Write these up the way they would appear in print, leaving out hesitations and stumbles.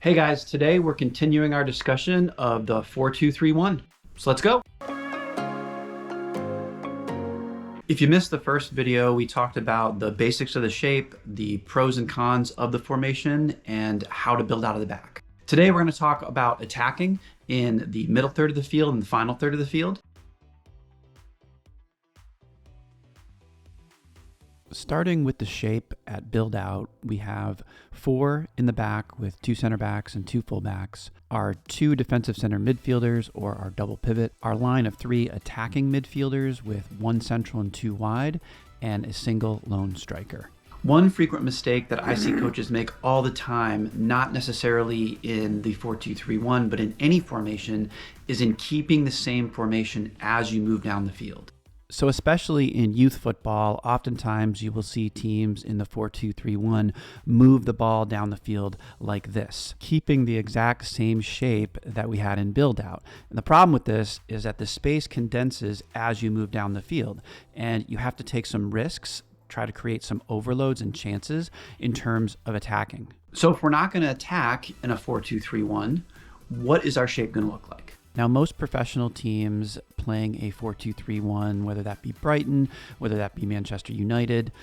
Hey guys, today we're continuing our discussion of the 4-2-3-1. So let's go. If you missed the first video, we talked about the basics of the shape, the pros and cons of the formation, and how to build out of the back. Today we're going to talk about attacking in the middle third of the field and the final third of the field. Starting with the shape at build out, we have 4 in the back with 2 center backs and 2 fullbacks, our 2 defensive center midfielders or our double pivot, our line of 3 attacking midfielders with 1 central and 2 wide, and a single lone striker. One frequent mistake that I see coaches make all the time, not necessarily in the 4-2-3-1, but in any formation, is in keeping the same formation as you move down the field. So especially in youth football, oftentimes you will see teams in the 4-2-3-1 move the ball down the field like this, keeping the exact same shape that we had in build out. And the problem with this is that the space condenses as you move down the field, and you have to take some risks, try to create some overloads and chances in terms of attacking. So if we're not going to attack in a 4-2-3-1, what is our shape going to look like? Now, most professional teams playing a 4-2-3-1, whether that be Brighton, whether that be Manchester United,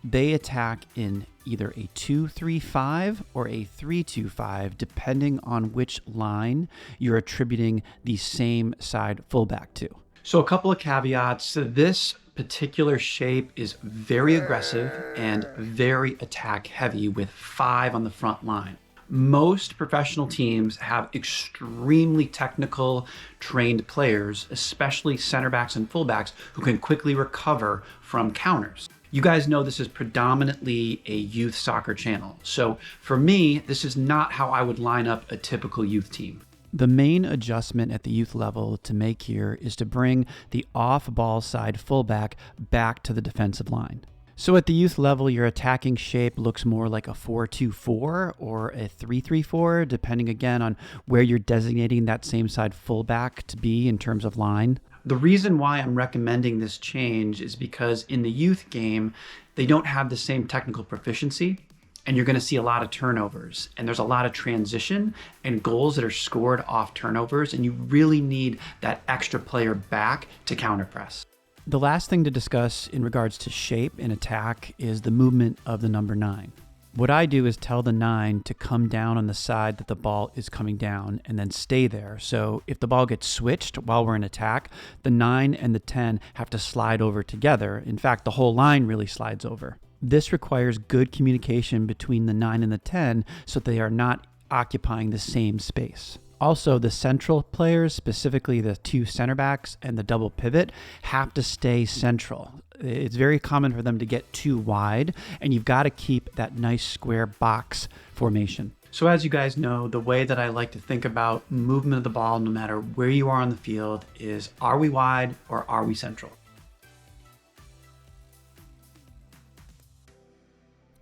they attack in either a 2-3-5 or a 3-2-5, depending on which line you're attributing the same side fullback to. So a couple of caveats. This particular shape is very aggressive and very attack heavy with 5 on the front line. Most professional teams have extremely technical, trained players, especially center backs and fullbacks, who can quickly recover from counters. You guys know this is predominantly a youth soccer channel. So for me, this is not how I would line up a typical youth team. The main adjustment at the youth level to make here is to bring the off-ball side fullback back to the defensive line. So at the youth level, your attacking shape looks more like a 4-2-4 or a 3-3-4, depending again on where you're designating that same side fullback to be in terms of line. The reason why I'm recommending this change is because in the youth game, they don't have the same technical proficiency, and you're going to see a lot of turnovers, and there's a lot of transition and goals that are scored off turnovers, and you really need that extra player back to counterpress. The last thing to discuss in regards to shape and attack is the movement of the number 9. What I do is tell the 9 to come down on the side that the ball is coming down and then stay there. So if the ball gets switched while we're in attack, the 9 and the 10 have to slide over together. In fact, the whole line really slides over. This requires good communication between the 9 and the 10 so they are not occupying the same space. Also, the central players, specifically the 2 center backs and the double pivot, have to stay central. It's very common for them to get too wide, and you've got to keep that nice square box formation. So as you guys know, the way that I like to think about movement of the ball, no matter where you are on the field, is are we wide or are we central?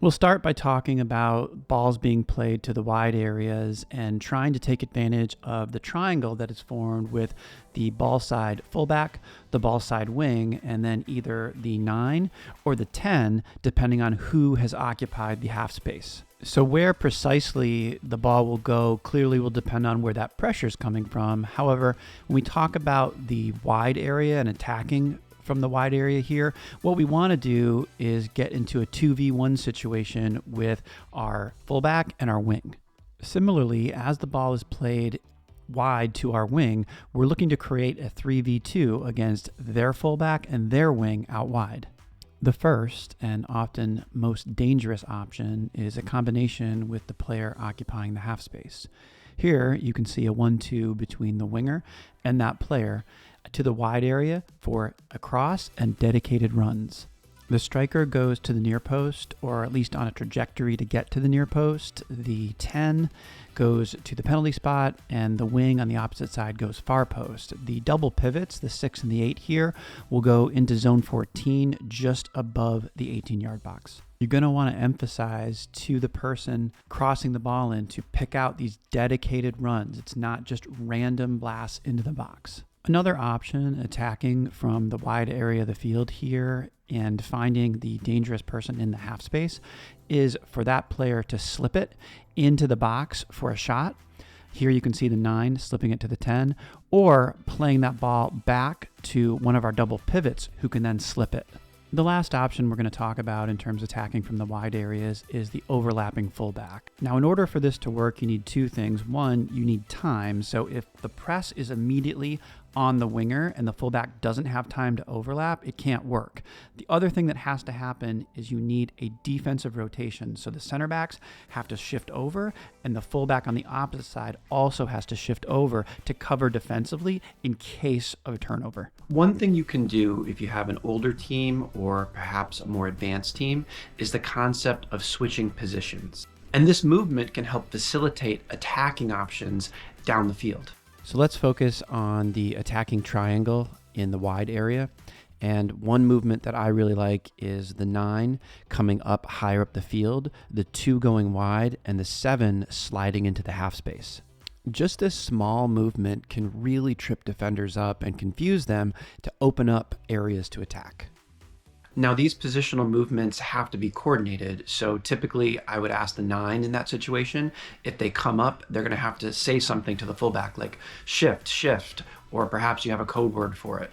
We'll start by talking about balls being played to the wide areas and trying to take advantage of the triangle that is formed with the ball side fullback, the ball side wing, and then either the 9 or the 10, depending on who has occupied the half space. So where precisely the ball will go clearly will depend on where that pressure is coming from. However, when we talk about the wide area and attacking from the wide area here, what we want to do is get into a 2v1 situation with our fullback and our wing. Similarly, as the ball is played wide to our wing, we're looking to create a 3v2 against their fullback and their wing out wide. The first and often most dangerous option is a combination with the player occupying the half space. Here you can see a 1-2 between the winger and that player to the wide area for a cross and dedicated runs. The striker goes to the near post, or at least on a trajectory to get to the near post. The 10 goes to the penalty spot, and the wing on the opposite side goes far post. The double pivots, the 6 and the 8 here, will go into zone 14 just above the 18-yard box. You're going to want to emphasize to the person crossing the ball in to pick out these dedicated runs. It's not just random blasts into the box. Another option, attacking from the wide area of the field here and finding the dangerous person in the half space, is for that player to slip it into the box for a shot. Here you can see the 9 slipping it to the 10, or playing that ball back to one of our double pivots who can then slip it. The last option we're going to talk about in terms of attacking from the wide areas is the overlapping fullback. Now, in order for this to work, you need two things. One, you need time. So if the press is immediately on the winger and the fullback doesn't have time to overlap, it can't work. The other thing that has to happen is you need a defensive rotation. So the center backs have to shift over, and the fullback on the opposite side also has to shift over to cover defensively in case of a turnover. One thing you can do if you have an older team or perhaps a more advanced team is the concept of switching positions. And this movement can help facilitate attacking options down the field. So let's focus on the attacking triangle in the wide area. And one movement that I really like is the 9 coming up higher up the field, the 2 going wide, and the 7 sliding into the half space. Just this small movement can really trip defenders up and confuse them to open up areas to attack. Now, these positional movements have to be coordinated. So typically I would ask the 9 in that situation, if they come up, they're going to have to say something to the fullback like shift, or perhaps you have a code word for it.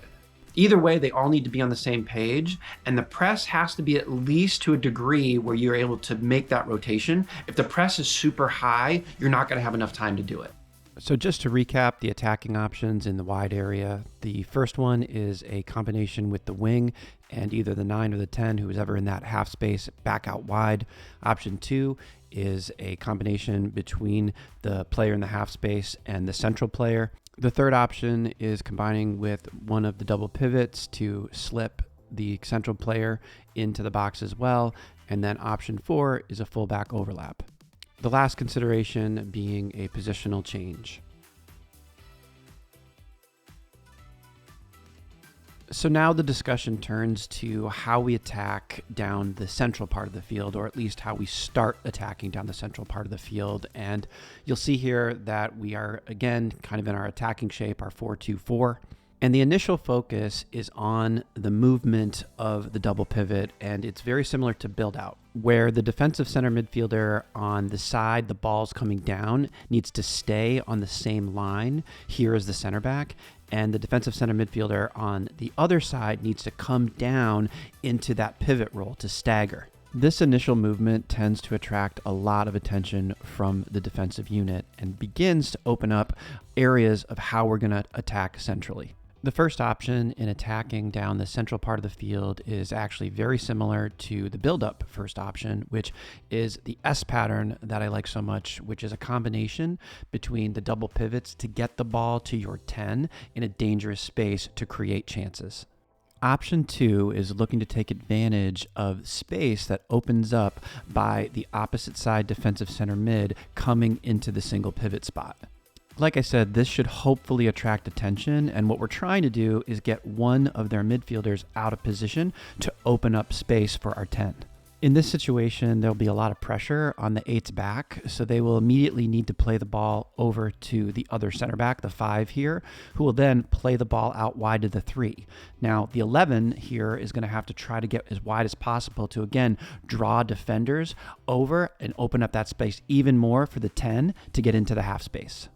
Either way, they all need to be on the same page, and the press has to be at least to a degree where you're able to make that rotation. If the press is super high, you're not going to have enough time to do it. So just to recap the attacking options in the wide area, the first one is a combination with the wing and either the 9 or the 10, who is ever in that half space, back out wide. Option 2 is a combination between the player in the half space and the central player. The third option is combining with one of the double pivots to slip the central player into the box as well. And then option 4 is a fullback overlap. The last consideration being a positional change. So now the discussion turns to how we attack down the central part of the field, or at least how we start attacking down the central part of the field. And you'll see here that we are, again, kind of in our attacking shape, our 4-2-4. And the initial focus is on the movement of the double pivot, and it's very similar to build out, where the defensive center midfielder on the side, the ball's coming down, needs to stay on the same line. Here is the center back, and the defensive center midfielder on the other side needs to come down into that pivot role to stagger. This initial movement tends to attract a lot of attention from the defensive unit and begins to open up areas of how we're going to attack centrally. The first option in attacking down the central part of the field is actually very similar to the build-up first option, which is the S pattern that I like so much, which is a combination between the double pivots to get the ball to your 10 in a dangerous space to create chances. Option 2 is looking to take advantage of space that opens up by the opposite side defensive center mid coming into the single pivot spot. Like I said, this should hopefully attract attention, and what we're trying to do is get one of their midfielders out of position to open up space for our 10. In this situation, there'll be a lot of pressure on the 8's back, so they will immediately need to play the ball over to the other center back, the 5 here, who will then play the ball out wide to the 3. Now, the 11 here is going to have to try to get as wide as possible to, again, draw defenders over and open up that space even more for the 10 to get into the half space.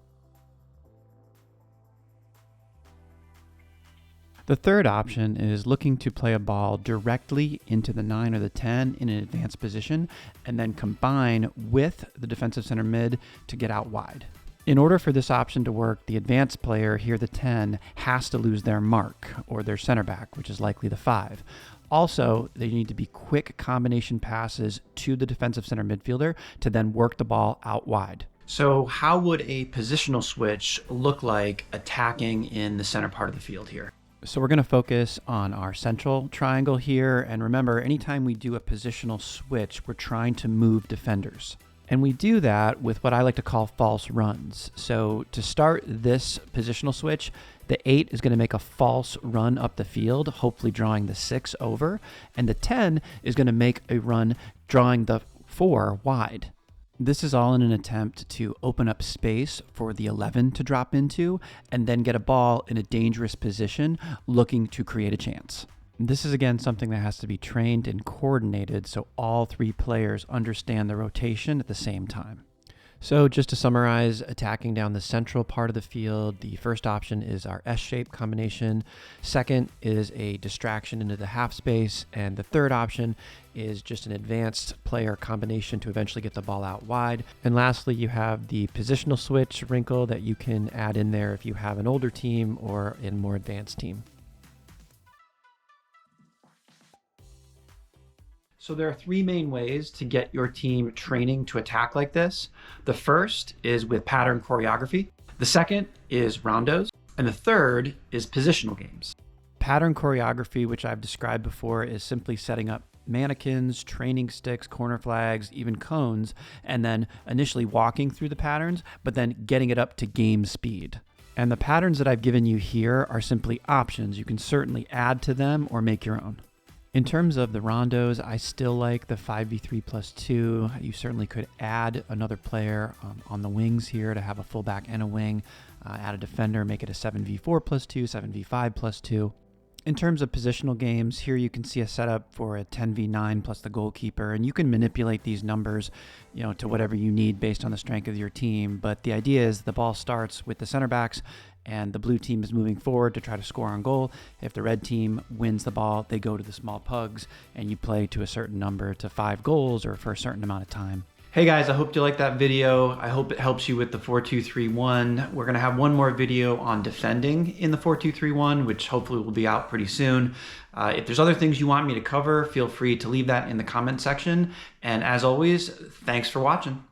The third option is looking to play a ball directly into the 9 or the 10 in an advanced position and then combine with the defensive center mid to get out wide. In order for this option to work, the advanced player, here the 10, has to lose their mark or their center back, which is likely the 5. Also, they need to be quick combination passes to the defensive center midfielder to then work the ball out wide. So how would a positional switch look like attacking in the center part of the field here? So we're going to focus on our central triangle here. And remember, anytime we do a positional switch, we're trying to move defenders. And we do that with what I like to call false runs. So to start this positional switch, the 8 is going to make a false run up the field, hopefully drawing the 6 over. And the 10 is going to make a run drawing the 4 wide. This is all in an attempt to open up space for the 11 to drop into and then get a ball in a dangerous position looking to create a chance. This is again something that has to be trained and coordinated so all three players understand the rotation at the same time. So just to summarize, attacking down the central part of the field, the first option is our S-shape combination. Second is a distraction into the half space. And the third option is just an advanced player combination to eventually get the ball out wide. And lastly, you have the positional switch wrinkle that you can add in there if you have an older team or a more advanced team. So there are three main ways to get your team training to attack like this. The first is with pattern choreography. The second is rondos. And the third is positional games. Pattern choreography, which I've described before, is simply setting up mannequins, training sticks, corner flags, even cones, and then initially walking through the patterns, but then getting it up to game speed. And the patterns that I've given you here are simply options. You can certainly add to them or make your own. In terms of the rondos, I still like the 5v3+2. You certainly could add another player on the wings here to have a fullback and a wing. Add a defender, make it a 7v4+2, 7v5+2. In terms of positional games, here you can see a setup for a 10v9 plus the goalkeeper, and you can manipulate these numbers, to whatever you need based on the strength of your team. But the idea is the ball starts with the center backs, and the blue team is moving forward to try to score on goal. If the red team wins the ball, they go to the small pugs, and you play to a certain number to 5 goals or for a certain amount of time. Hey guys, I hope you liked that video. I hope it helps you with the 4-2-3-1. We're gonna have one more video on defending in the 4-2-3-1, which hopefully will be out pretty soon. If there's other things you want me to cover, feel free to leave that in the comment section. And as always, thanks for watching.